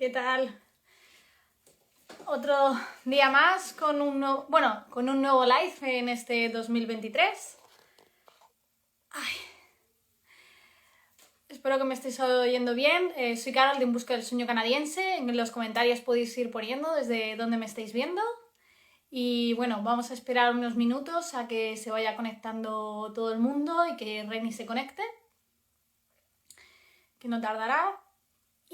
¿Qué tal? Otro día más con con un nuevo live en este 2023. Espero que me estéis oyendo bien. Soy Carol de En Busca del Sueño Canadiense. En los comentarios podéis ir poniendo desde dónde me estáis viendo. Y bueno, vamos a esperar unos minutos a que se vaya conectando todo el mundo y que Reni se conecte, que no tardará.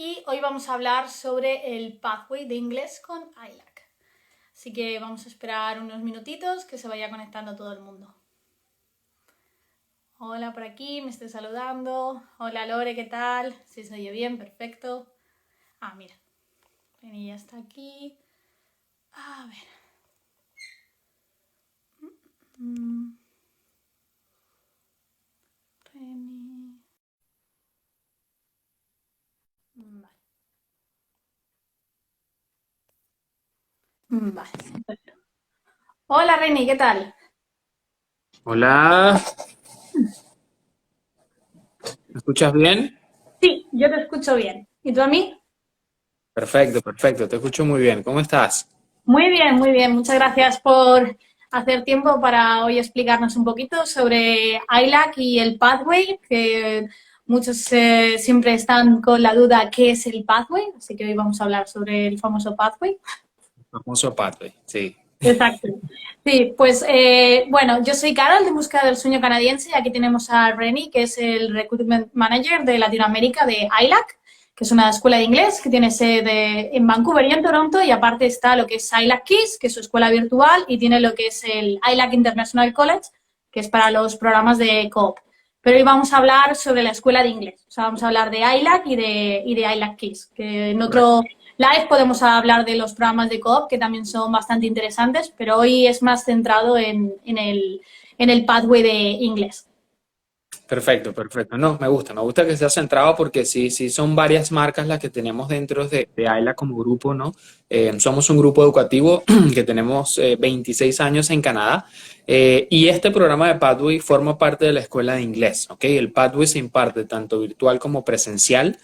Y hoy vamos a hablar sobre el pathway de inglés con ILAC. Así que vamos a esperar unos minutitos que se vaya conectando todo el mundo. Hola por aquí, me estoy saludando. Hola Lore, ¿qué tal? Si se oye bien, perfecto. Mira, Reni ya está aquí. A ver. Reni. Vale. Hola Reni, ¿qué tal? Hola, ¿me escuchas bien? Sí, yo te escucho bien. ¿Y tú a mí? Perfecto, perfecto, te escucho muy bien. ¿Cómo estás? Muy bien, muy bien. Muchas gracias por hacer tiempo para hoy explicarnos un poquito sobre ILAC y el Pathway, que muchos siempre están con la duda qué es el Pathway, así que hoy vamos a hablar sobre el famoso Pathway. Famoso Pathway, sí. Exacto. Sí, pues bueno, yo soy Carol de Búsqueda del Sueño Canadiense y aquí tenemos a Reni, que es el Recruitment Manager de Latinoamérica de ILAC, que es una escuela de inglés que tiene sede en Vancouver y en Toronto, y aparte está lo que es ILAC Keys, que es su escuela virtual, y tiene lo que es el ILAC International College, que es para los programas de co-op. Pero hoy vamos a hablar sobre la escuela de inglés, o sea, vamos a hablar de ILAC y de ILAC Keys, que en otro Correcto. live podemos hablar de los programas de co-op, que también son bastante interesantes, pero hoy es más centrado en el pathway de inglés. Perfecto, perfecto. No, me gusta que sea centrado porque sí, sí son varias marcas las que tenemos dentro de AILA como grupo, ¿no? Somos un grupo educativo que tenemos 26 años en Canadá y este programa de Pathway forma parte de la escuela de inglés, ¿ok? El Pathway se imparte tanto virtual como presencial.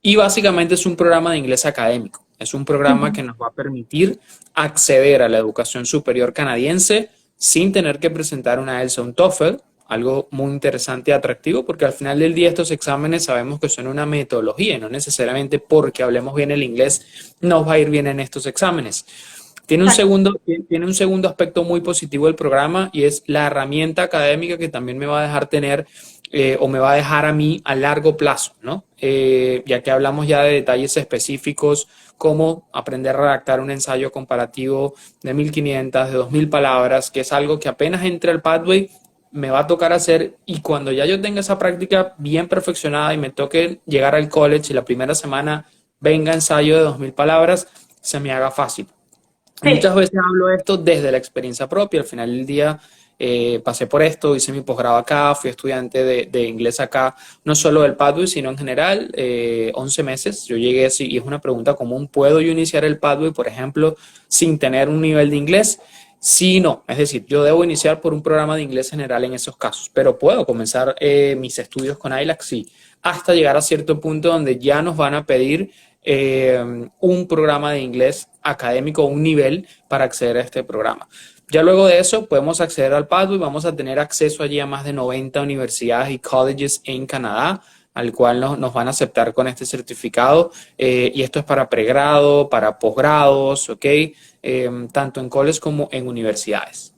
Y básicamente es un programa de inglés académico. Es un programa que nos va a permitir acceder a la educación superior canadiense sin tener que presentar una IELTS o un TOEFL, algo muy interesante y atractivo porque al final del día estos exámenes sabemos que son una metodología y no necesariamente porque hablemos bien el inglés nos va a ir bien en estos exámenes. Tiene un segundo aspecto muy positivo del programa y es la herramienta académica que también me va a dejar tener o me va a dejar a mí a largo plazo, ¿no? Ya que hablamos ya de detalles específicos como aprender a redactar un ensayo comparativo de 1500, de 2000 palabras, que es algo que apenas entre al Pathway me va a tocar hacer y cuando ya yo tenga esa práctica bien perfeccionada y me toque llegar al college y la primera semana venga ensayo de 2000 palabras, se me haga fácil. Sí, Muchas veces hablo de esto desde la experiencia propia. Al final del día pasé por esto, hice mi posgrado acá, fui estudiante de inglés acá, no solo del Pathway, sino en general, 11 meses. Yo llegué así y es una pregunta común, ¿puedo yo iniciar el Pathway, por ejemplo, sin tener un nivel de inglés? Sí, no. Es decir, yo debo iniciar por un programa de inglés general en esos casos, pero puedo comenzar mis estudios con ILAC, sí, hasta llegar a cierto punto donde ya nos van a pedir un programa de inglés académico, un nivel para acceder a este programa. Ya luego de eso podemos acceder al Pathway, vamos a tener acceso allí a más de 90 universidades y colleges en Canadá, al cual nos van a aceptar con este certificado. Y esto es para pregrado, para posgrados, ¿ok? Tanto en colleges como en universidades.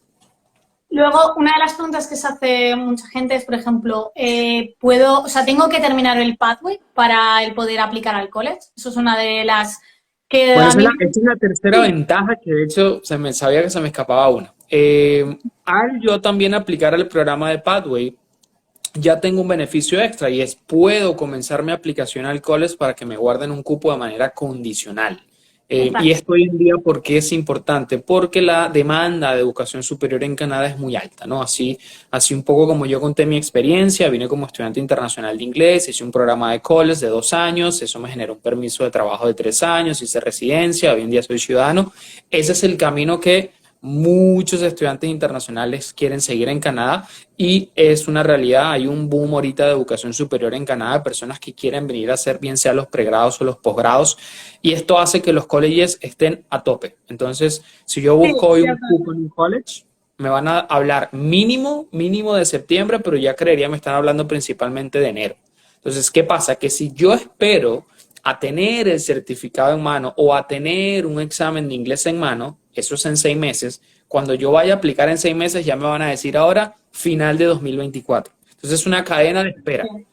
luego, una de las preguntas que se hace mucha gente es, por ejemplo, tengo que terminar el pathway para el poder aplicar al college. Eso es una de las que Bueno, a mí... esa es la tercera Sí, ventaja que de hecho sabía que se me escapaba una. Al yo también aplicar el programa de Pathway, ya tengo un beneficio extra y es puedo comenzar mi aplicación al college para que me guarden un cupo de manera condicional. Y exacto. esto hoy en día, ¿por qué es importante? Porque la demanda de educación superior en Canadá es muy alta, ¿no? Así un poco como yo conté mi experiencia, vine como estudiante internacional de inglés, hice un programa de college de 2 años, eso me generó un permiso de trabajo de 3 años, hice residencia, hoy en día soy ciudadano. Ese es el camino que Muchos estudiantes internacionales quieren seguir en Canadá y es una realidad. Hay un boom ahorita de educación superior en Canadá, de personas que quieren venir a hacer bien sea los pregrados o los posgrados, y esto hace que los colleges estén a tope. Entonces, si yo Sí, busco hoy un cierto. cupo en un college, me van a hablar mínimo de septiembre, pero ya creería me están hablando principalmente de enero. Entonces, ¿qué pasa? Que si yo espero a tener el certificado en mano o a tener un examen de inglés en mano, eso es en 6 meses, cuando yo vaya a aplicar en 6 meses ya me van a decir ahora final de 2024. Entonces es una cadena de espera. Sí.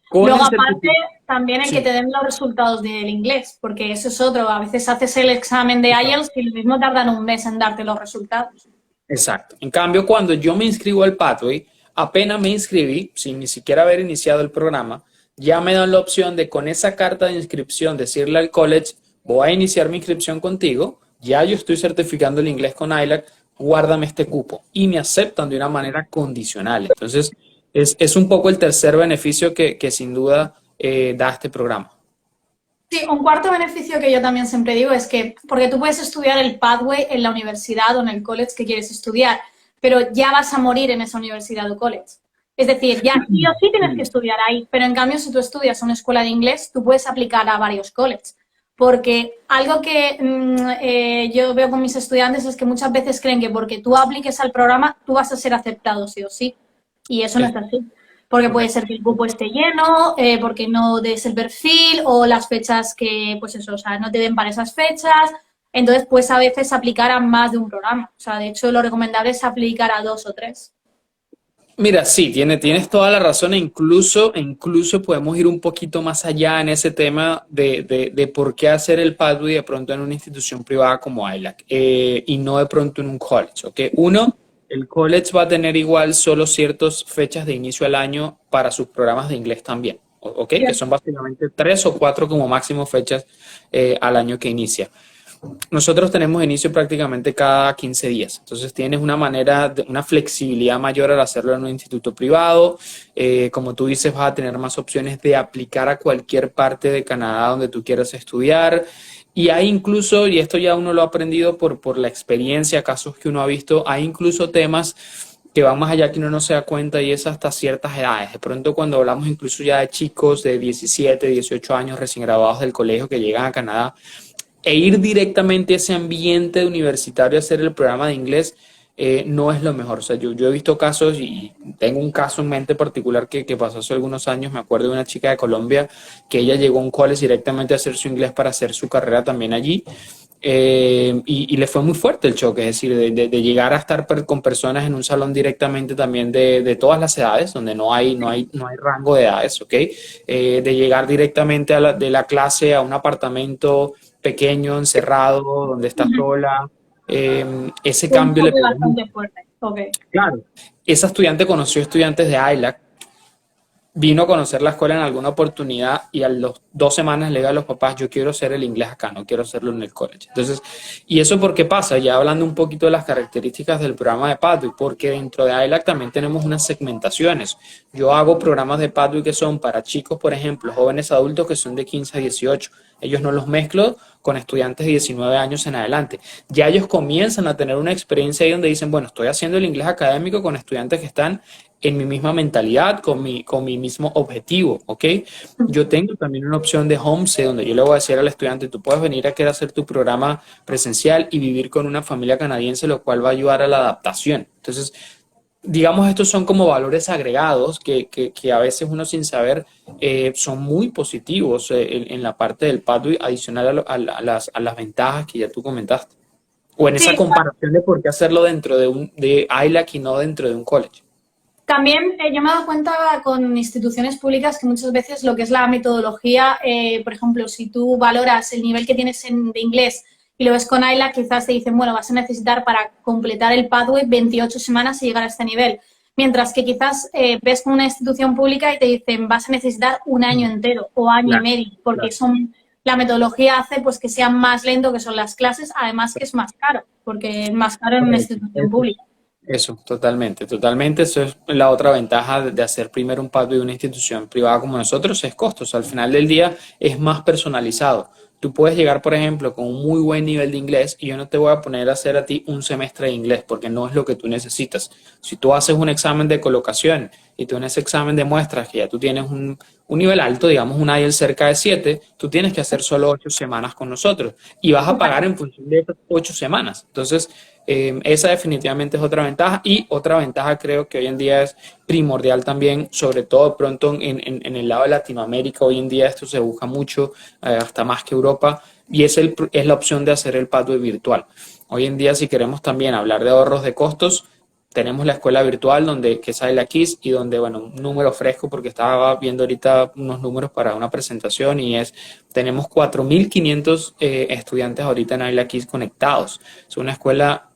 Con Luego, el aparte, certificado. también el que Sí, te den los resultados del inglés, porque eso es otro. A veces haces el examen de IELTS y lo mismo tardan un mes en darte los resultados. exacto. En cambio, cuando yo me inscribo al Pathway, apenas me inscribí, sin ni siquiera haber iniciado el programa, ya me dan la opción de con esa carta de inscripción decirle al college, voy a iniciar mi inscripción contigo, ya yo estoy certificando el inglés con ILAC, guárdame este cupo. Y me aceptan de una manera condicional. Entonces, es un poco el tercer beneficio que sin duda da este programa. Sí, un cuarto beneficio que yo también siempre digo es que, porque tú puedes estudiar el pathway en la universidad o en el college que quieres estudiar, pero ya vas a morir en esa universidad o college. Es decir, ya sí o sí tienes que estudiar ahí, pero en cambio si tú estudias una escuela de inglés, tú puedes aplicar a varios colleges. Porque algo que yo veo con mis estudiantes es que muchas veces creen que porque tú apliques al programa, tú vas a ser aceptado sí o sí. Y eso no Es es así. Porque puede correcto. ser que el cupo esté lleno, porque no des el perfil o las fechas que, pues eso, o sea, no te den para esas fechas. Entonces, pues a veces aplicar a más de un programa. O sea, de hecho, lo recomendable es aplicar a 2 o 3. Mira, sí, tienes toda la razón e incluso podemos ir un poquito más allá en ese tema de por qué hacer el pathway de pronto en una institución privada como ILAC y no de pronto en un college, ¿ok? Uno, el college va a tener igual solo ciertas fechas de inicio al año para sus programas de inglés también, ¿ok? Que son básicamente 3 o 4 como máximo fechas al año que inicia. Nosotros tenemos inicio prácticamente cada 15 días, entonces tienes una manera, una flexibilidad mayor al hacerlo en un instituto privado. Como tú dices, vas a tener más opciones de aplicar a cualquier parte de Canadá donde tú quieras estudiar. Y hay incluso, y esto ya uno lo ha aprendido por la experiencia, casos que uno ha visto, hay incluso temas que van más allá que uno no se da cuenta y es hasta ciertas edades. De pronto cuando hablamos incluso ya de chicos de 17, 18 años recién graduados del colegio que llegan a Canadá, e ir directamente a ese ambiente universitario a hacer el programa de inglés no es lo mejor. O sea, yo he visto casos y tengo un caso en mente particular que pasó hace algunos años. Me acuerdo de una chica de Colombia que ella llegó a un college directamente a hacer su inglés para hacer su carrera también allí. Y le fue muy fuerte el choque, es decir, de llegar a estar con personas en un salón directamente también de todas las edades, donde no hay rango de edades, ¿ok? De llegar directamente de la clase a un apartamento pequeño, encerrado, donde estás sola. Ese Un cambio le choque pegó muy bastante fuerte. Ok. claro. Esa estudiante conoció estudiantes de ILAC, vino a conocer la escuela en alguna oportunidad y a las 2 semanas le diga a los papás, yo quiero hacer el inglés acá, no quiero hacerlo en el college. Entonces, ¿y eso por qué pasa? Ya hablando un poquito de las características del programa de Pathway, porque dentro de ILAC también tenemos unas segmentaciones. Yo hago programas de Pathway que son para chicos, por ejemplo, jóvenes adultos que son de 15 a 18. Ellos no los mezclo con estudiantes de 19 años en adelante. Ya ellos comienzan a tener una experiencia ahí donde dicen, bueno, estoy haciendo el inglés académico con estudiantes que están en mi misma mentalidad, con mi mismo objetivo, ¿ok? Yo tengo también una opción de homestay donde yo le voy a decir al estudiante, tú puedes venir aquí a hacer tu programa presencial y vivir con una familia canadiense, lo cual va a ayudar a la adaptación. Entonces, digamos, estos son como valores agregados que a veces uno sin saber son muy positivos en la parte del pathway adicional a las ventajas que ya tú comentaste. O en esa Sí, comparación de por qué hacerlo dentro de ILAC y no dentro de un college. también yo me he dado cuenta con instituciones públicas que muchas veces lo que es la metodología, por ejemplo, si tú valoras el nivel que tienes de inglés y lo ves con AILA, quizás te dicen, bueno, vas a necesitar para completar el pathway 28 semanas y llegar a este nivel. Mientras que quizás ves con una institución pública y te dicen, vas a necesitar un año entero o año y Claro, medio, porque claro. la metodología hace pues que sea más lento que son las clases, además que es más caro, porque es más caro en una Correcto. institución pública. Eso, totalmente, totalmente. Eso es la otra ventaja de hacer primero un pago de una institución privada como nosotros, es costos. Al final del día es más personalizado. tú puedes llegar, por ejemplo, con un muy buen nivel de inglés y yo no te voy a poner a hacer a ti un semestre de inglés porque no es lo que tú necesitas. Si tú haces un examen de colocación y tú en ese examen demuestras que ya tú tienes un nivel alto, digamos un IELTS cerca de 7, tú tienes que hacer solo 8 semanas con nosotros y vas a pagar en función de esas 8 semanas. Entonces, esa definitivamente es otra ventaja y otra ventaja creo que hoy en día es primordial también, sobre todo pronto en el lado de Latinoamérica, hoy en día esto se busca mucho, hasta más que Europa, y es la opción de hacer el pathway virtual. Hoy en día si queremos también hablar de ahorros de costos, tenemos la escuela virtual que es ILA Kids y donde, bueno, un número fresco porque estaba viendo ahorita unos números para una presentación y tenemos 4.500 estudiantes ahorita en ILA Kids conectados. Es una escuela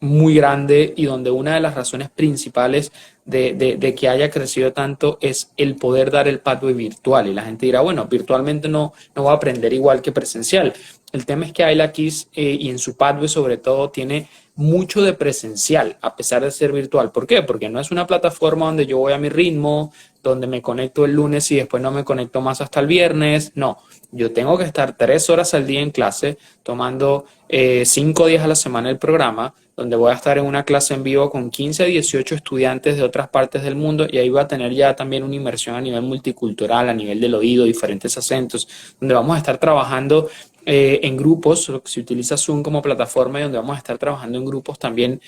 muy grande y donde una de las razones principales de que haya crecido tanto es el poder dar el pathway virtual. Y la gente dirá, bueno, virtualmente no va a aprender igual que presencial. El tema es que ILA Kids y en su pathway sobre todo tiene mucho de presencial, a pesar de ser virtual. ¿Por qué? Porque no es una plataforma donde yo voy a mi ritmo, donde me conecto el lunes y después no me conecto más hasta el viernes. No, yo tengo que estar 3 horas al día en clase, tomando 5 días a la semana el programa, donde voy a estar en una clase en vivo con 15 a 18 estudiantes de otras partes del mundo y ahí voy a tener ya también una inmersión a nivel multicultural, a nivel del oído, diferentes acentos, donde vamos a estar trabajando en grupos, lo que se utiliza Zoom como plataforma y donde vamos a estar trabajando en grupos también,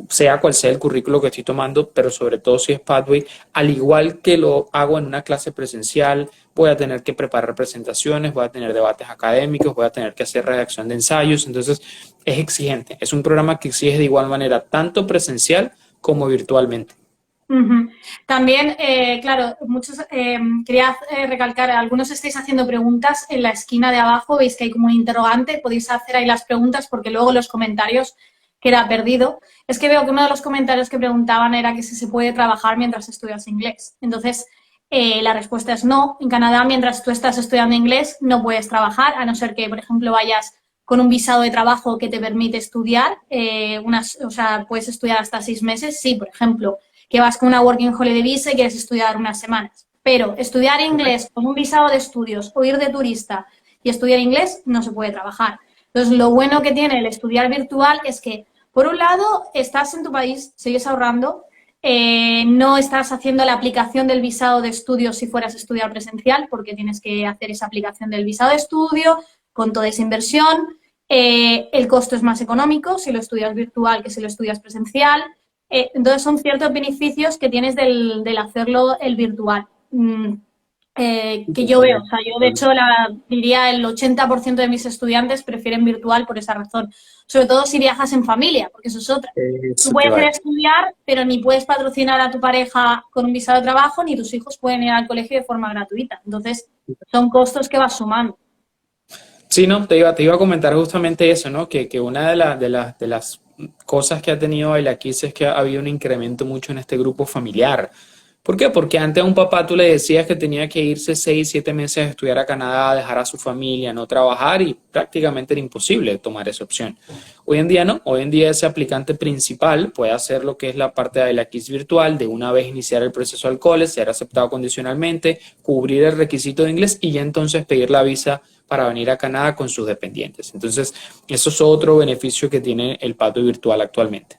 sea cual sea el currículo que estoy tomando, pero sobre todo si es Pathway, al igual que lo hago en una clase presencial, voy a tener que preparar presentaciones, voy a tener debates académicos, voy a tener que hacer redacción de ensayos, entonces es exigente, es un programa que exige de igual manera tanto presencial como virtualmente. Ujú. También, claro, quería recalcar, algunos estáis haciendo preguntas en la esquina de abajo, veis que hay como un interrogante, podéis hacer ahí las preguntas porque luego los comentarios queda perdido. Es que veo que uno de los comentarios que preguntaban era que si se puede trabajar mientras estudias inglés. Entonces, la respuesta es no. En Canadá, mientras tú estás estudiando inglés, no puedes trabajar, a no ser que, por ejemplo, vayas con un visado de trabajo que te permite estudiar, o sea, puedes estudiar hasta 6 meses, sí, por ejemplo, que vas con una Working Holiday Visa y quieres estudiar unas semanas. Pero estudiar inglés con un visado de estudios o ir de turista y estudiar inglés no se puede trabajar. Entonces, lo bueno que tiene el estudiar virtual es que, por un lado, estás en tu país, sigues ahorrando, no estás haciendo la aplicación del visado de estudios si fueras a estudiar presencial, porque tienes que hacer esa aplicación del visado de estudio con toda esa inversión. El costo es más económico si lo estudias virtual que si lo estudias presencial. Entonces, son ciertos beneficios que tienes del hacerlo el virtual. Que yo veo, o sea, yo de hecho diría el 80% de mis estudiantes prefieren virtual por esa razón. Sobre todo si viajas en familia, porque eso es otra. Tú Eso te puedes va a ir a decir. estudiar, pero ni puedes patrocinar a tu pareja con un visado de trabajo, ni tus hijos pueden ir al colegio de forma gratuita. Entonces, son costos que vas sumando. Sí, no, te iba a comentar justamente eso, ¿no? Que una de las cosas que ha tenido Bailaquis es que ha habido un incremento mucho en este grupo familiar. ¿Por qué? Porque antes a un papá tú le decías que tenía que irse 6, 7 meses a estudiar a Canadá, dejar a su familia, no trabajar y prácticamente era imposible tomar esa opción. Hoy en día no, hoy en día ese aplicante principal puede hacer lo que es la parte de Bailaquis virtual, de una vez iniciar el proceso al college, ser aceptado condicionalmente, cubrir el requisito de inglés y ya entonces pedir la visa para venir a Canadá con sus dependientes. Entonces, eso es otro beneficio que tiene el pathway virtual actualmente.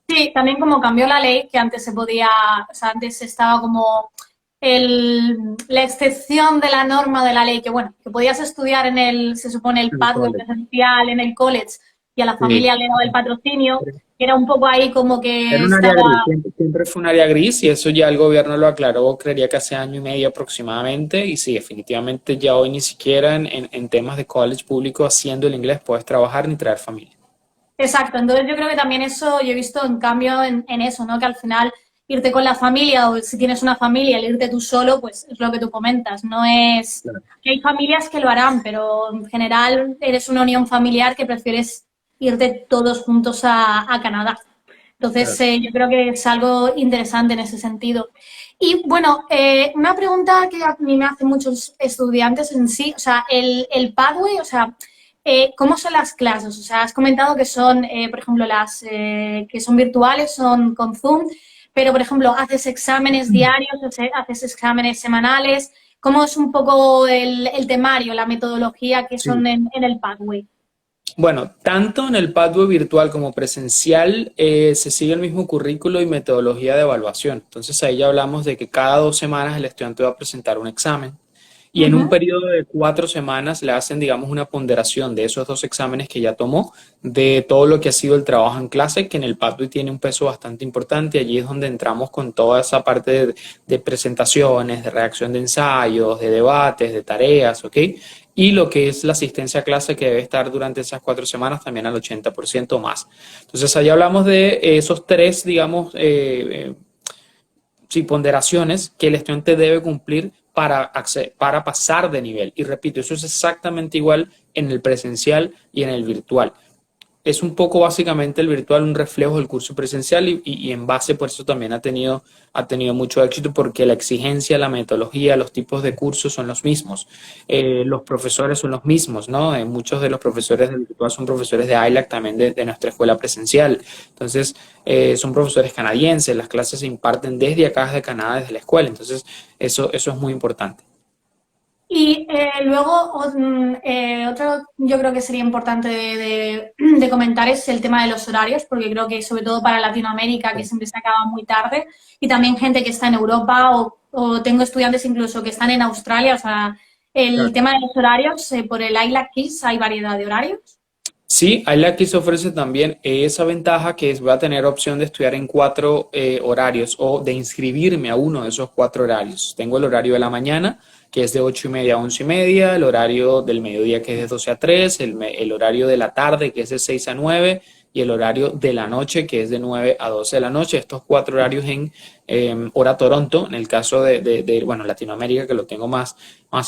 Sí, también como cambió la ley, que antes se podía, o sea, antes estaba como la excepción de la norma de la ley, que bueno, que podías estudiar se supone, el El pathway college. presencial en el college y a la Sí. familia le daba el patrocinio, que era un poco ahí como que Era un área estaba. gris, siempre fue un área gris y eso ya el gobierno lo aclaró, creería que hace año y medio aproximadamente. Y sí, definitivamente ya hoy ni siquiera en temas de college público haciendo el inglés puedes trabajar ni traer familia. Exacto, entonces yo creo que también eso, yo he visto en cambio en eso, ¿no? Que al final irte con la familia o si tienes una familia, el irte tú solo, pues es lo que tú comentas, no es. Claro. Que hay familias que lo harán, pero en general eres una unión familiar que prefieres irte todos juntos a Canadá. Entonces, Claro. yo creo que es algo interesante en ese sentido. Y bueno, una pregunta que a mí me hacen muchos estudiantes en sí, o sea, el pathway, o sea, ¿cómo son las clases? O sea, has comentado que son, por ejemplo, las que son virtuales, son con Zoom, pero, por ejemplo, ¿haces exámenes diarios, haces exámenes semanales? ¿Cómo es un poco el temario, la metodología que Sí. son en el Pathway? Bueno, tanto en el Pathway virtual como presencial se sigue el mismo currículo y metodología de evaluación. Entonces ahí ya hablamos de que cada 2 semanas el estudiante va a presentar un examen y en un Ujú. periodo de 4 semanas le hacen, digamos, una ponderación de esos 2 exámenes que ya tomó, de todo lo que ha sido el trabajo en clase, que en el Pathway tiene un peso bastante importante. Allí es donde entramos con toda esa parte de presentaciones, de redacción de ensayos, de debates, de tareas, ¿ok? Y lo que es la asistencia a clase que debe estar durante esas 4 semanas también al 80% más. Entonces, ahí hablamos de esos tres, digamos, sí, ponderaciones que el estudiante debe cumplir para pasar de nivel. Y repito, eso es exactamente igual en el presencial y en el virtual. Es un poco básicamente el virtual un reflejo del curso presencial y en base por eso también ha tenido mucho éxito porque la exigencia, la metodología, los tipos de cursos son los mismos. Los profesores son los mismos, ¿no? Muchos de los profesores del virtual son profesores de ILAC también de nuestra escuela presencial. Entonces, son profesores canadienses, las clases se imparten desde acá, desde Canadá, desde la escuela. Entonces, eso es muy importante. Y luego, otro yo creo que sería importante de comentar es el tema de los horarios, porque creo que sobre todo para Latinoamérica, que siempre se acaba muy tarde, y también gente que está en Europa o tengo estudiantes incluso que están en Australia, o sea, el Claro. tema de los horarios, por el ILAC Kids hay variedad de horarios. Sí, iLackis ofrece también esa ventaja que es, voy a tener opción de estudiar en 4 horarios o de inscribirme a uno de esos 4 horarios. Tengo el horario de la mañana, que es de 8:30 a 11:30, el horario del mediodía, que es de 12 a 3, el horario de la tarde, que es de 6 a 9, y el horario de la noche, que es de 9 a 12 de la noche. Estos 4 horarios en hora Toronto, en el caso bueno, Latinoamérica, que lo tengo más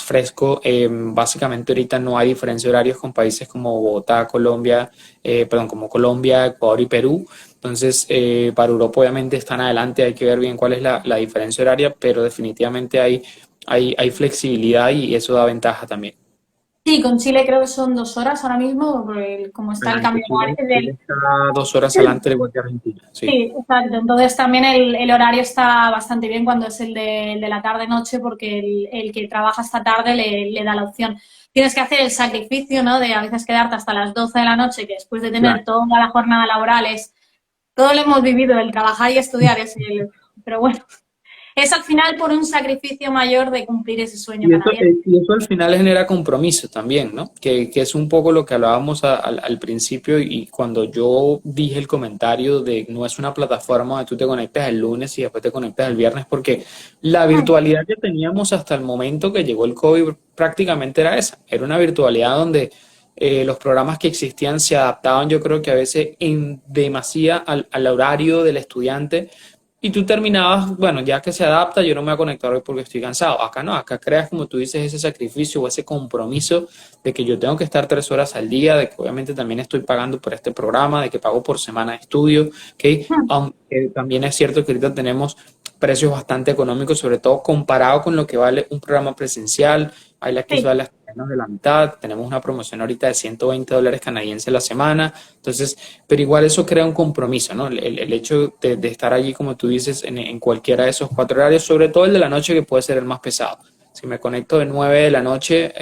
fresco. Básicamente ahorita no hay diferencia de horarios con países como Bogotá, Colombia, perdón, como Colombia, Ecuador y Perú. Entonces, para Europa obviamente están adelante, hay que ver bien cuál es la diferencia horaria, pero definitivamente hay flexibilidad y eso da ventaja también. Sí, con Chile creo que son 2 horas ahora mismo, como está el Adelante, cambio de Chile, horario. Chile está 2 horas adelante de igual que Argentina. Sí, Sí, exacto. Entonces también el horario está bastante bien cuando es el de la tarde-noche porque el que trabaja esta tarde le da la opción. Tienes que hacer el sacrificio, ¿no? De a veces quedarte hasta las 12 de la noche, que después de claro. tener toda la jornada laboral es, todo lo hemos vivido, el trabajar y estudiar pero bueno, es al final por un sacrificio mayor de cumplir ese sueño canadiense. Y eso al final genera compromiso también, ¿no? Que es un poco lo que hablábamos al principio y cuando yo dije el comentario de no es una plataforma donde tú te conectas el lunes y después te conectas el viernes, porque la virtualidad que teníamos hasta el momento que llegó el COVID prácticamente era esa, era una virtualidad donde los programas que existían se adaptaban yo creo que a veces en demasía al horario del estudiante y tú terminabas, bueno, ya que se adapta, yo no me voy a conectar hoy porque estoy cansado. Acá no, acá creas, como tú dices, ese sacrificio o ese compromiso de que yo tengo que estar 3 horas al día, de que obviamente también estoy pagando por este programa, de que pago por semana de estudio, ¿ok? Aunque también es cierto que ahorita tenemos precios bastante económicos, sobre todo comparado con lo que vale un programa presencial. Hay la que Sí. vale hasta menos de la mitad. Tenemos una promoción ahorita de $120 canadienses la semana. Entonces, pero igual eso crea un compromiso, ¿no? El hecho de estar allí, como tú dices, en cualquiera de esos 4 horarios, sobre todo el de la noche, que puede ser el más pesado. Si me conecto de 9 de la noche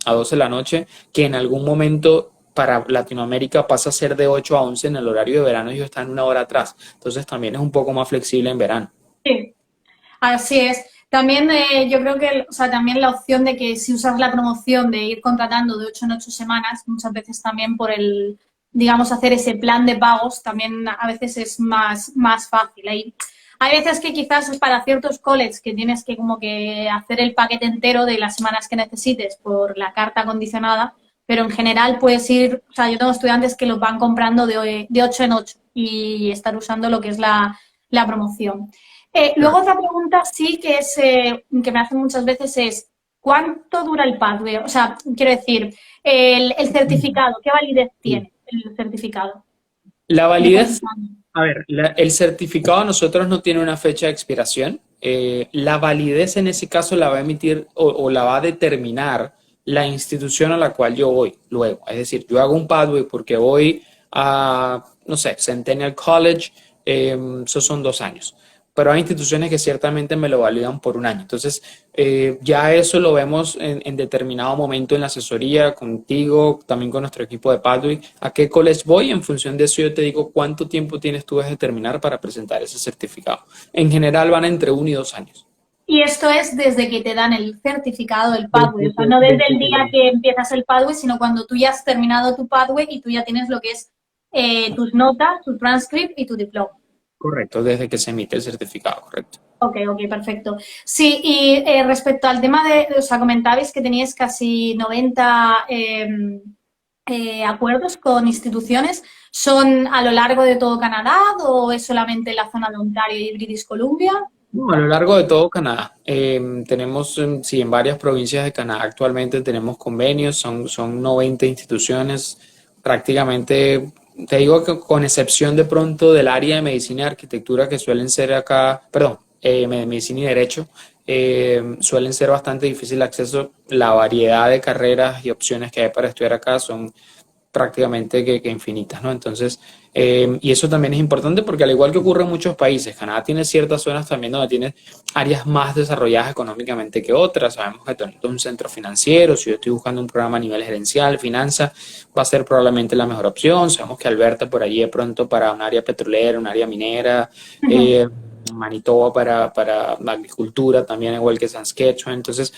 a 12 de la noche, que en algún momento para Latinoamérica pasa a ser de 8 a 11 en el horario de verano, ellos están 1 hora atrás. Entonces también es un poco más flexible en verano. Sí. Así es. También yo creo que, o sea, también la opción de que si usas la promoción de ir contratando de 8 en 8 semanas, muchas veces también por digamos, hacer ese plan de pagos, también a veces es más fácil. Hay veces que quizás es para ciertos colleges que tienes que como que hacer el paquete entero de las semanas que necesites por la carta condicionada, pero en general puedes ir, o sea, yo tengo estudiantes que los van comprando de 8 en 8 y estar usando lo que es la promoción. Luego otra pregunta sí que es que me hacen muchas veces es ¿cuánto dura el pathway? O sea, quiero decir, el certificado, ¿qué validez tiene el certificado? La ¿De cuántos validez, años? a ver, el certificado a nosotros no tiene una fecha de expiración. La validez en ese caso la va a emitir o la va a determinar la institución a la cual yo voy luego. Es decir, yo hago un pathway porque voy a, no sé, Centennial College, esos son 2 años. pero hay instituciones que ciertamente me lo validan por un año. Entonces, ya eso lo vemos en determinado momento en la asesoría, contigo, también con nuestro equipo de Pathway. ¿A qué college voy? En función de eso yo te digo cuánto tiempo tienes tú de terminar para presentar ese certificado. En general van entre 1 y 2 años. Y esto es desde que te dan el certificado del Pathway, o sea, no desde el día que empiezas el Pathway, sino cuando tú ya has terminado tu Pathway y tú ya tienes lo que es tus notas, tu transcript y tu diploma. Correcto, desde que se emite el certificado, correcto. Ok, perfecto. Sí, y respecto al tema o sea, comentabais que teníais casi 90 acuerdos con instituciones. ¿Son a lo largo de todo Canadá o es solamente en la zona de Ontario y British Columbia? No, a lo largo de todo Canadá. Tenemos, sí, en varias provincias de Canadá actualmente tenemos convenios, son 90 instituciones, prácticamente, te digo que con excepción de pronto del área de medicina y arquitectura que suelen ser acá, perdón, medicina y derecho, suelen ser bastante difícil de acceso. La variedad de carreras y opciones que hay para estudiar acá son prácticamente que infinitas, ¿no? Entonces, y eso también es importante porque al igual que ocurre en muchos países, Canadá tiene ciertas zonas también donde tiene áreas más desarrolladas económicamente que otras. Sabemos que Toronto es un centro financiero, si yo estoy buscando un programa a nivel gerencial, finanzas, va a ser probablemente la mejor opción. Sabemos que Alberta por allí de pronto para un área petrolera, un área minera, Manitoba para agricultura también, igual que Saskatchewan. Entonces,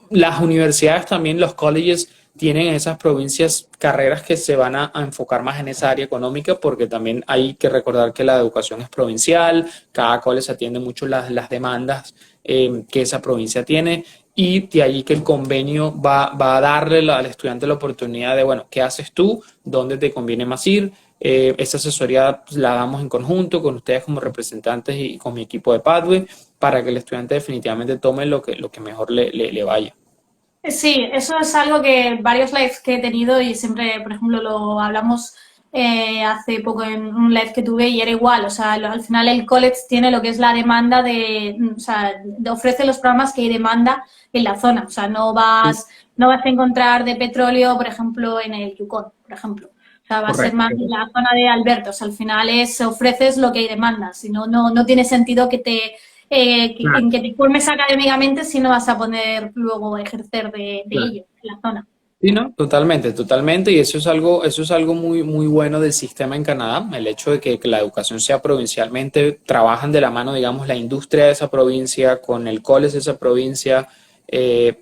las universidades también, los colleges, tienen en esas provincias carreras que se van a enfocar más en esa área económica porque también hay que recordar que la educación es provincial, cada college atiende mucho las demandas que esa provincia tiene y de ahí que el convenio va a darle al estudiante la oportunidad de, bueno, ¿qué haces tú? ¿Dónde te conviene más ir? Esa asesoría pues, la damos en conjunto con ustedes como representantes y con mi equipo de Pathway para que el estudiante definitivamente tome lo que mejor le vaya. Sí, eso es algo que varios lives que he tenido y siempre, por ejemplo, lo hablamos hace poco en un live que tuve y era igual, o sea, al final el college tiene lo que es la demanda o sea, ofrece los programas que hay demanda en la zona, o sea, no vas a encontrar de petróleo, por ejemplo, en el Yukon, por ejemplo. O sea, va a ser más Correcto. en la zona de Alberta, o sea, al final ofreces lo que hay demanda, si no, no tiene sentido Claro. en que te formes académicamente si no vas a poder luego ejercer de Claro. ello en la zona. Sí, no, totalmente, totalmente, y eso es algo muy, muy bueno del sistema en Canadá, el hecho de que la educación sea provincialmente, trabajan de la mano, digamos, la industria de esa provincia con el college de esa provincia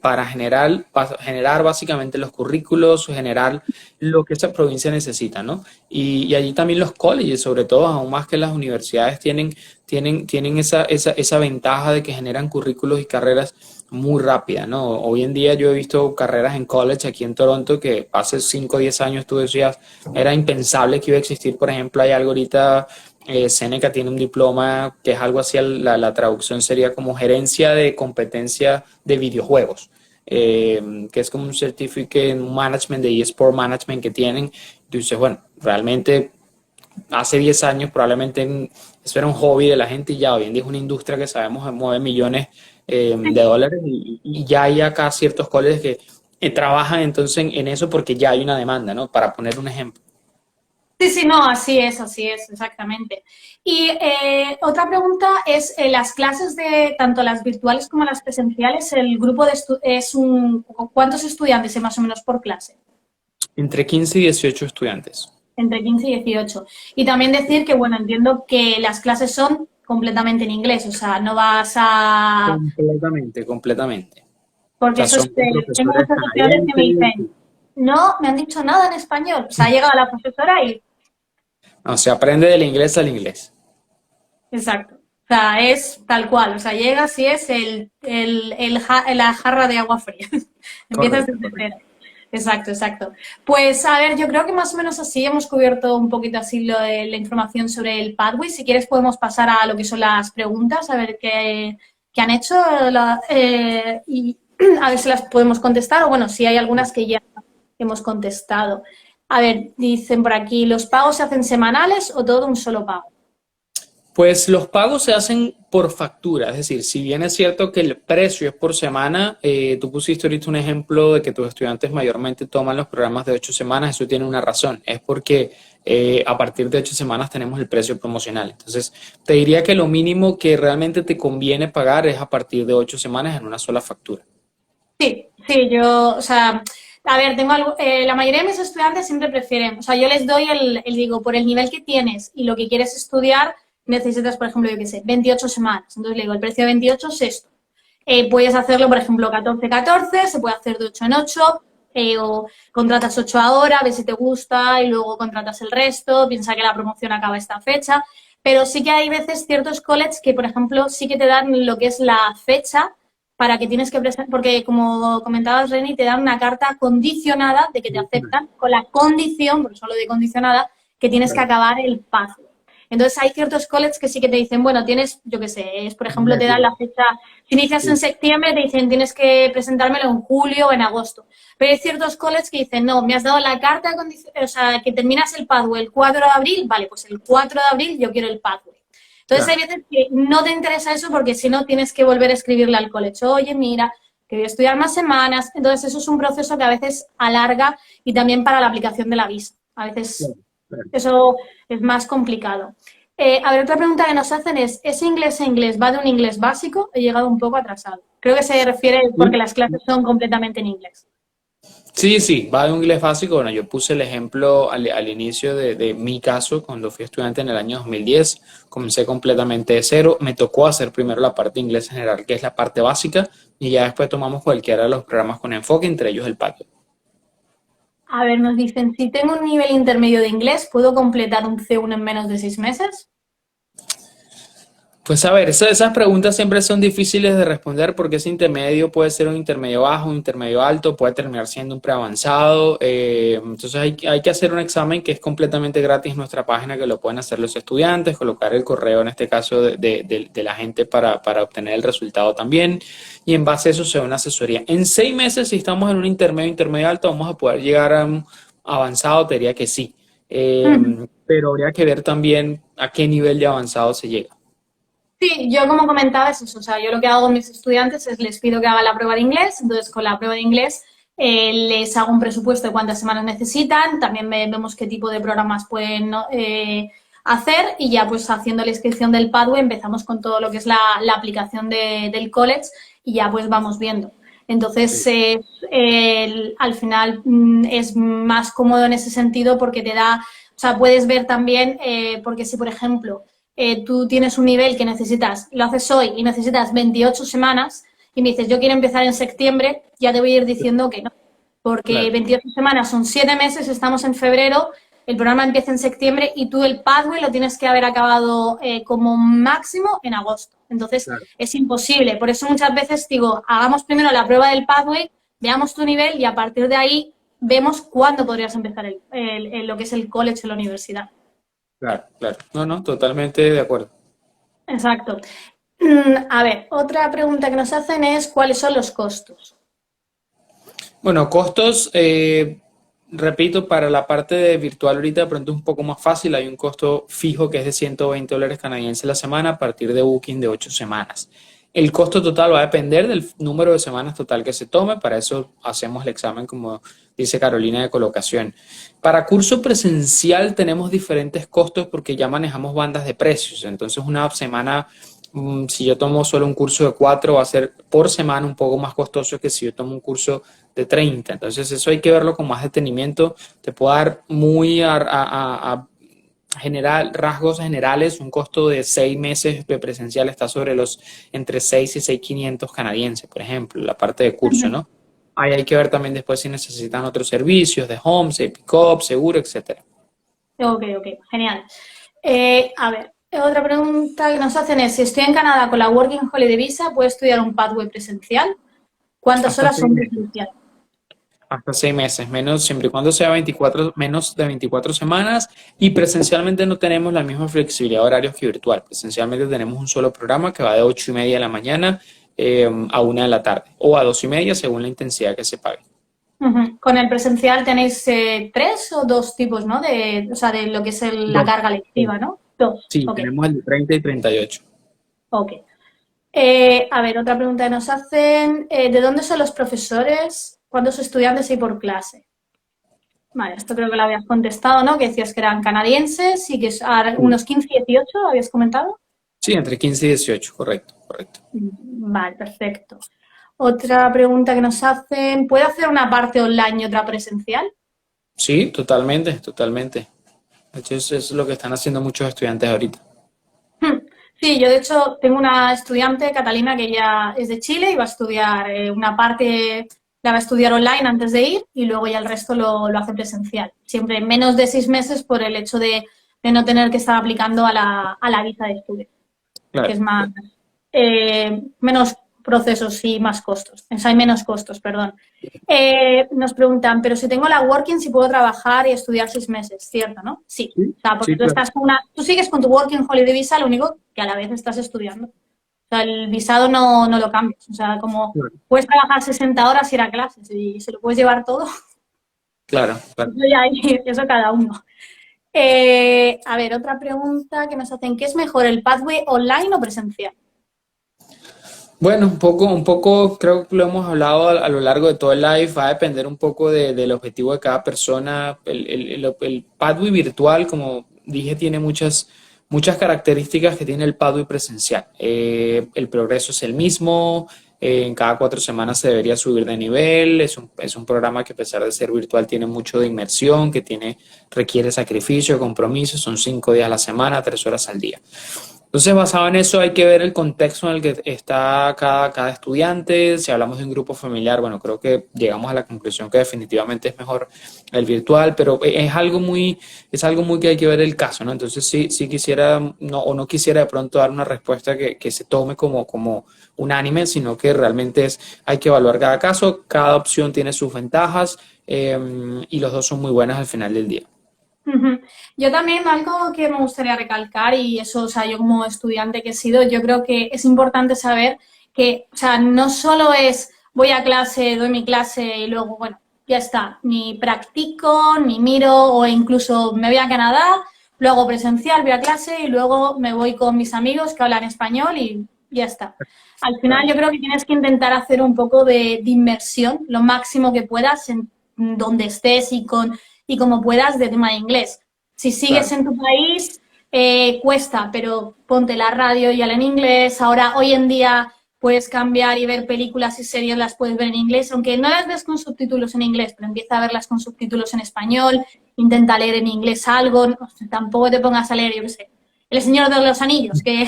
para generar básicamente los currículos, generar lo que esa provincia necesita, ¿no? Y allí también los colleges, sobre todo, aún más que las universidades, tienen esa ventaja de que generan currículos y carreras muy rápida, ¿no? Hoy en día yo he visto carreras en college aquí en Toronto que hace 5 o 10 años tú decías, era impensable que iba a existir, por ejemplo, hay algo ahorita, Seneca tiene un diploma que es algo así, la traducción sería como gerencia de competencia de videojuegos, que es como un certificate en management de eSport management que tienen. Tú dices, bueno, realmente hace 10 años probablemente eso era un hobby de la gente y ya hoy en día es una industria que sabemos que mueve millones de dólares y ya hay acá ciertos colegios que trabajan entonces en eso porque ya hay una demanda, ¿no? Para poner un ejemplo. Sí, no, así es, exactamente. Y otra pregunta es, las clases de tanto las virtuales como las presenciales, el grupo ¿cuántos estudiantes hay más o menos por clase? Entre 15 y 18 estudiantes. Entre 15 y 18. Y también decir que, bueno, entiendo que las clases son completamente en inglés, o sea, no vas a... Completamente, completamente. O Porque sea, eso son es, con tengo profesores muchos estudiantes que me canadienses. dicen, no, me han dicho nada en español. O sea, ha llegado la profesora y... No, se aprende del inglés al inglés. Exacto. O sea, es tal cual. O sea, llegas y es la jarra de agua fría. Empiezas Correcto, desde correcto. cero. Exacto. Pues a ver, yo creo que más o menos así hemos cubierto un poquito así la información sobre el Pathway. Si quieres podemos pasar a lo que son las preguntas, a ver qué han hecho y a ver si las podemos contestar o bueno, si hay algunas que ya hemos contestado. A ver, dicen por aquí, ¿los pagos se hacen semanales o todo un solo pago? Pues los pagos se hacen por factura, es decir, si bien es cierto que el precio es por semana, tú pusiste ahorita un ejemplo de que tus estudiantes mayormente toman los programas de 8 semanas, eso tiene una razón, es porque a partir de 8 semanas tenemos el precio promocional. Entonces, te diría que lo mínimo que realmente te conviene pagar es a partir de 8 semanas en una sola factura. Sí, sí, yo, o sea, a ver, tengo algo, la mayoría de mis estudiantes siempre prefieren, o sea, yo les doy digo, por el nivel que tienes y lo que quieres estudiar, necesitas, por ejemplo, yo qué sé, 28 semanas. Entonces le digo, el precio de 28 es esto. Puedes hacerlo, por ejemplo, 14-14, se puede hacer de 8 en 8, o contratas 8 ahora, ves si te gusta y luego contratas el resto, piensa que la promoción acaba esta fecha. Pero sí que hay veces ciertos colleges que, por ejemplo, sí que te dan lo que es la fecha para que tienes que presentar, porque como comentabas, Reni, te dan una carta condicionada de que te aceptan con la condición, por eso lo de condicionada, que tienes que Claro. acabar el paso. Entonces hay ciertos colleges que sí que te dicen, bueno, tienes, yo qué sé, por ejemplo, te dan la fecha, si inicias en Sí, septiembre, te dicen tienes que presentármelo en julio o en agosto. Pero hay ciertos colleges que dicen, no, me has dado la carta, o sea, que terminas el pathway el 4 de abril, vale, pues el 4 de abril yo quiero el pathway. Entonces hay claro. veces que no te interesa eso porque si no tienes que volver a escribirle al college, oye, mira, que voy a estudiar más semanas. Entonces eso es un proceso que a veces alarga y también para la aplicación de la visa. A veces Claro, claro. eso es más complicado. A ver, otra pregunta que nos hacen es, ¿ese inglés en inglés va de un inglés básico? He llegado un poco atrasado. Creo que se refiere porque las clases son completamente en inglés. Sí, sí, va de un inglés básico. Bueno, yo puse el ejemplo al inicio de mi caso, cuando fui estudiante en el año 2010, comencé completamente de cero. Me tocó hacer primero la parte de inglés general, que es la parte básica, y ya después tomamos cualquiera de los programas con enfoque, entre ellos el patio. A ver, nos dicen, si tengo un nivel intermedio de inglés, ¿puedo completar un C1 en menos de 6 meses? Pues a ver, esas preguntas siempre son difíciles de responder porque ese intermedio puede ser un intermedio bajo, un intermedio alto, puede terminar siendo un preavanzado. Entonces hay que hacer un examen que es completamente gratis en nuestra página, que lo pueden hacer los estudiantes, colocar el correo en este caso de la gente para obtener el resultado también. Y en base a eso se da una asesoría. En 6 meses, si estamos en un intermedio, intermedio alto, vamos a poder llegar a un avanzado, te diría que sí. Pero habría que ver también a qué nivel de avanzado se llega. Sí, yo como comentaba es eso, o sea, yo lo que hago con mis estudiantes es les pido que hagan la prueba de inglés, entonces con la prueba de inglés les hago un presupuesto de cuántas semanas necesitan, también vemos qué tipo de programas pueden hacer y ya pues haciendo la inscripción del Padway empezamos con todo lo que es la aplicación del college y ya pues vamos viendo. Entonces, al final es más cómodo en ese sentido porque te da, o sea, puedes ver también, porque si por ejemplo tú tienes un nivel que necesitas, lo haces hoy y necesitas 28 semanas y me dices, yo quiero empezar en septiembre, ya te voy a ir diciendo que no, porque Claro. 28 semanas son 7 meses, estamos en febrero, el programa empieza en septiembre y tú el pathway lo tienes que haber acabado como máximo en agosto. Entonces, Claro, es imposible. Por eso muchas veces digo, hagamos primero la prueba del pathway, veamos tu nivel y a partir de ahí vemos cuándo podrías empezar lo que es el college o la universidad. claro, claro. No, no, totalmente de acuerdo. Exacto. A ver, otra pregunta que nos hacen es ¿cuáles son los costos? Bueno, costos, repito, para la parte de virtual ahorita de pronto es un poco más fácil. Hay un costo fijo que es de $120 canadienses la semana a partir de booking de 8 semanas. El costo total va a depender del número de semanas total que se tome. Para eso hacemos el examen, como dice Carolina, de colocación. Para curso presencial tenemos diferentes costos porque ya manejamos bandas de precios. Entonces, una semana, si yo tomo solo un curso de 4, va a ser por semana un poco más costoso que si yo tomo un curso de 30. Entonces, eso hay que verlo con más detenimiento. Te puedo dar muy a general, rasgos generales, un costo de 6 meses de presencial está sobre los entre 6 y 6.500 canadienses, por ejemplo, la parte de curso, Ujú. ¿no? Ahí hay que ver también después si necesitan otros servicios de home, pick-up, seguro, etcétera. Ok, ok, genial. A ver, otra pregunta que nos hacen es, si estoy en Canadá con la Working Holiday Visa, ¿puedo estudiar un pathway presencial? ¿Cuántas Hasta horas seis son meses. presencial? Hasta 6 meses, menos siempre y cuando sea 24, menos de 24 semanas y presencialmente no tenemos la misma flexibilidad de horarios que virtual. Presencialmente tenemos un solo programa que va de 8:30 de la mañana a 1 de la tarde o a 2:30 según la intensidad que se pague. Ujú. Con el presencial tenéis tres o dos tipos, ¿no? O sea, de lo que es la Dos. carga Dos. lectiva, ¿no? Dos. Sí, Ok, tenemos el de 30 y 38. ok. A ver, otra pregunta que nos hacen, ¿de dónde son los profesores? ¿Cuántos estudiantes hay por clase? Vale, esto creo que lo habías contestado, ¿no? Que decías que eran canadienses y que Sí. unos 15 y 18, ¿habías comentado? Sí, entre 15 y 18, correcto, correcto. Vale, perfecto. Otra pregunta que nos hacen, ¿puede hacer una parte online y otra presencial? Sí, totalmente, totalmente. De hecho, eso es lo que están haciendo muchos estudiantes ahorita. Sí, yo de hecho tengo una estudiante, Catalina, que ya es de Chile y va a estudiar una parte, la va a estudiar online antes de ir y luego ya el resto lo hace presencial. Siempre en menos de 6 meses por el hecho de no tener que estar aplicando a la visa de estudio, que es Claro, más, claro. menos procesos y más costos. O sea, hay menos costos, perdón. Nos preguntan, pero si tengo la working, si puedo trabajar y estudiar 6 meses, ¿cierto, no? Sí. Sí, O sea, porque sí, tú claro. estás con una, tú sigues con tu working holiday visa, lo único que a la vez estás estudiando. O sea, el visado no lo cambias. O sea, como Claro, puedes trabajar 60 horas y ir a clases y se lo puedes llevar todo, claro, claro. eso ya hay, eso cada uno. A ver, otra pregunta que nos hacen, ¿qué es mejor, el pathway online o presencial? Bueno, un poco, creo que lo hemos hablado a lo largo de todo el live, va a depender un poco del objetivo de cada persona. El Padui virtual, como dije, tiene muchas características que tiene el Padui presencial. El progreso es el mismo, en cada 4 semanas se debería subir de nivel, es un programa que a pesar de ser virtual tiene mucho de inmersión, requiere sacrificio, compromiso, son 5 días a la semana, 3 horas al día. Entonces, basado en eso, hay que ver el contexto en el que está cada estudiante. Si hablamos de un grupo familiar, bueno, creo que llegamos a la conclusión que definitivamente es mejor el virtual, pero es algo muy que hay que ver el caso, ¿no? Entonces, sí quisiera, no, o no quisiera de pronto dar una respuesta que se tome como unánime, sino que realmente hay que evaluar cada caso, cada opción tiene sus ventajas, y los dos son muy buenas al final del día. Ujú. Yo también algo que me gustaría recalcar y eso, o sea, yo como estudiante que he sido, yo creo que es importante saber que, o sea, no solo es voy a clase, doy mi clase y luego, bueno, ya está, ni practico, ni miro o incluso me voy a Canadá, lo hago presencial, voy a clase y luego me voy con mis amigos que hablan español y ya está. Al final Claro, yo creo que tienes que intentar hacer un poco de inmersión, lo máximo que puedas en donde estés y como puedas de tema de inglés. Si sigues claro, en tu país, cuesta, pero ponte la radio y habla en inglés. Ahora, hoy en día, puedes cambiar y ver películas y series, las puedes ver en inglés, aunque no las ves con subtítulos en inglés, pero empieza a verlas con subtítulos en español, intenta leer en inglés algo, no, tampoco te pongas a leer, yo qué sé, El Señor de los Anillos, que,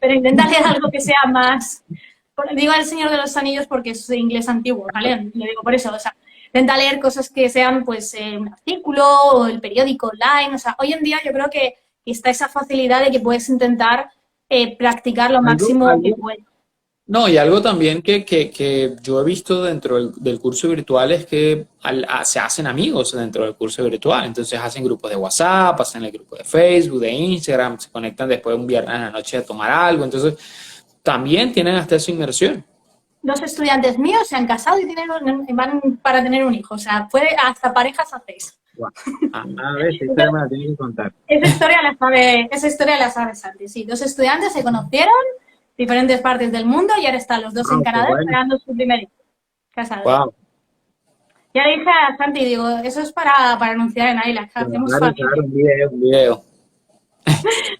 pero intenta leer algo que sea más, digo El Señor de los Anillos porque es de inglés antiguo, ¿vale? Lo digo por eso, o sea, intenta leer cosas que sean, pues, un artículo o el periódico online. O sea, hoy en día yo creo que está esa facilidad de que puedes intentar practicar lo algo, máximo que algo, puedas. No, y algo también que yo he visto dentro del curso virtual es que se hacen amigos dentro del curso virtual. Entonces hacen grupos de WhatsApp, hacen el grupo de Facebook, de Instagram, se conectan después un viernes en la noche a tomar algo. Entonces también tienen hasta esa inmersión. Dos estudiantes míos se han casado y van para tener un hijo. O sea, puede, hasta parejas hacéis. Guau. A ver, esta historia me la tienes que contar. Esa historia la sabe Santi. Sí, dos estudiantes se conocieron, diferentes partes del mundo, y ahora están los dos en Wow, qué Canadá bueno. esperando su primer hijo. Casados. Wow. Ya le dije a Santi, digo, eso es para anunciar en Ayla, que hacemos Claro, claro, familia. un video, un video.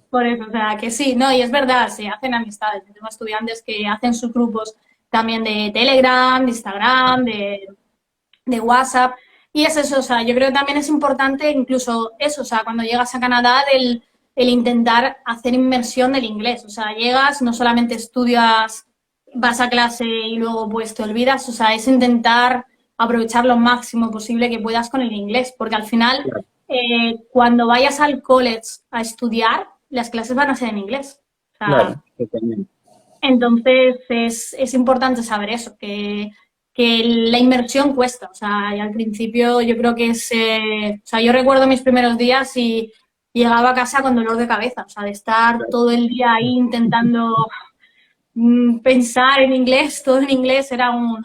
Por eso, o sea, que sí, no, y es verdad, se hacen amistades. Yo tengo estudiantes que hacen sus grupos también de Telegram, de Instagram, de WhatsApp. Y es eso, o sea, yo creo que también es importante incluso eso, o sea, cuando llegas a Canadá, el intentar hacer inmersión del inglés. O sea, llegas, no solamente estudias, vas a clase y luego pues te olvidas, o sea, es intentar aprovechar lo máximo posible que puedas con el inglés, porque al final, Claro, cuando vayas al college a estudiar, las clases van a ser en inglés. O sea, claro, totalmente. entonces es importante saber eso, que la inmersión cuesta. O sea, y al principio yo creo que o sea, yo recuerdo mis primeros días y llegaba a casa con dolor de cabeza, o sea, de estar Claro. todo el día ahí intentando pensar en inglés, todo en inglés era un...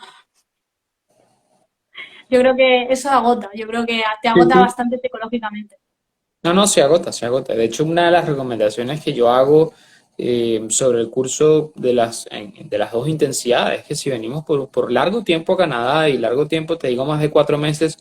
Yo creo que eso agota, yo creo que te Sí, agota sí. bastante psicológicamente. No, no, se agota, se agota. De hecho, una de las recomendaciones que yo hago sobre el curso de las dos intensidades es que si venimos por largo tiempo a Canadá y largo tiempo, te digo más de 4 meses,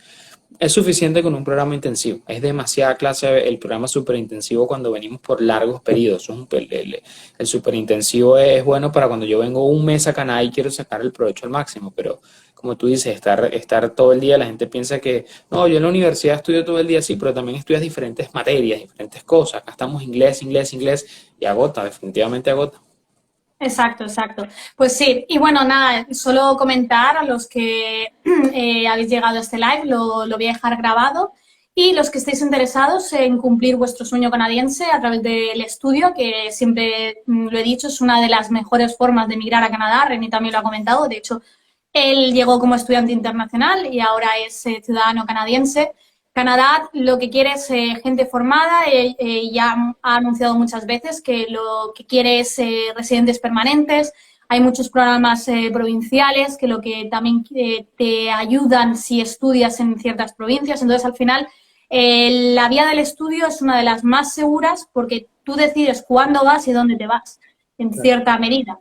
es suficiente con un programa intensivo. Es demasiada clase el programa superintensivo cuando venimos por largos periodos. El superintensivo es bueno para cuando yo vengo un mes a Canadá y quiero sacar el provecho al máximo, pero como tú dices, estar todo el día, la gente piensa que, no, yo en la universidad estudio todo el día, sí, pero también estudias diferentes materias, diferentes cosas. Acá estamos inglés, inglés, inglés y agota, definitivamente agota. Exacto, exacto. Pues sí, y bueno, nada, solo comentar a los que habéis llegado a este live, lo voy a dejar grabado. Y los que estéis interesados en cumplir vuestro sueño canadiense a través del estudio, que siempre lo he dicho, es una de las mejores formas de emigrar a Canadá. René también lo ha comentado. De hecho, él llegó como estudiante internacional y ahora es ciudadano canadiense. Canadá lo que quiere es gente formada, ya ha anunciado muchas veces que lo que quiere es residentes permanentes. Hay muchos programas provinciales que lo que también te ayudan si estudias en ciertas provincias. Entonces, al final, la vía del estudio es una de las más seguras porque tú decides cuándo vas y dónde te vas, en cierta medida.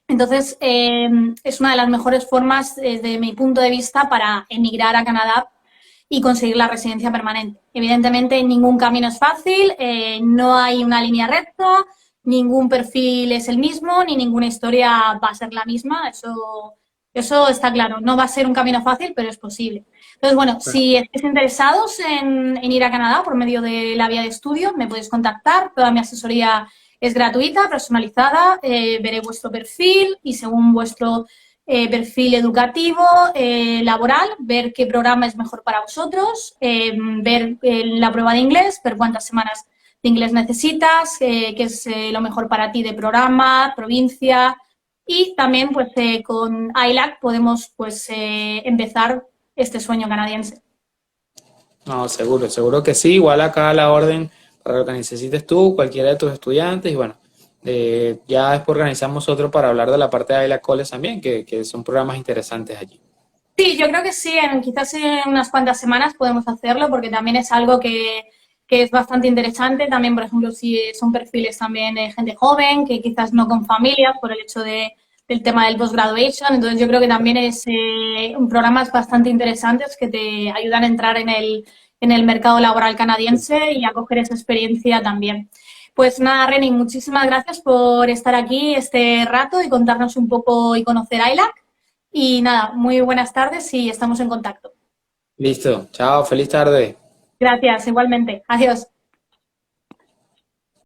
Entonces, es una de las mejores formas, desde mi punto de vista, para emigrar a Canadá y conseguir la residencia permanente. Evidentemente, ningún camino es fácil, no hay una línea recta, ningún perfil es el mismo, ni ninguna historia va a ser la misma. Eso está claro. No va a ser un camino fácil, pero es posible. Entonces, bueno, si estáis interesados en ir a Canadá por medio de la vía de estudio, me podéis contactar. Toda mi asesoría es gratuita, personalizada. Veré vuestro perfil y según vuestro perfil educativo, laboral, ver qué programa es mejor para vosotros, ver la prueba de inglés, ver cuántas semanas de inglés necesitas, qué es lo mejor para ti de programa, provincia. Y también, pues, con ILAC podemos, pues, empezar este sueño canadiense. No, seguro, seguro que sí. Igual acá a la orden para lo que necesites tú, cualquiera de tus estudiantes. Y bueno, ya después organizamos otro para hablar de la parte de ILA College también, que son programas interesantes allí. Sí, yo creo que sí, quizás en unas cuantas semanas podemos hacerlo porque también es algo que es bastante interesante. También, por ejemplo, si son perfiles también de gente joven, que quizás no con familias por el hecho del tema del post-graduation. Entonces, yo creo que también es un programas bastante interesantes que te ayudan a entrar en el mercado laboral canadiense y a coger esa experiencia también. Pues nada, Reni, muchísimas gracias por estar aquí este rato y contarnos un poco y conocer ILAC. Y nada, muy buenas tardes y estamos en contacto. Listo. Chao, feliz tarde. Gracias, igualmente. Adiós.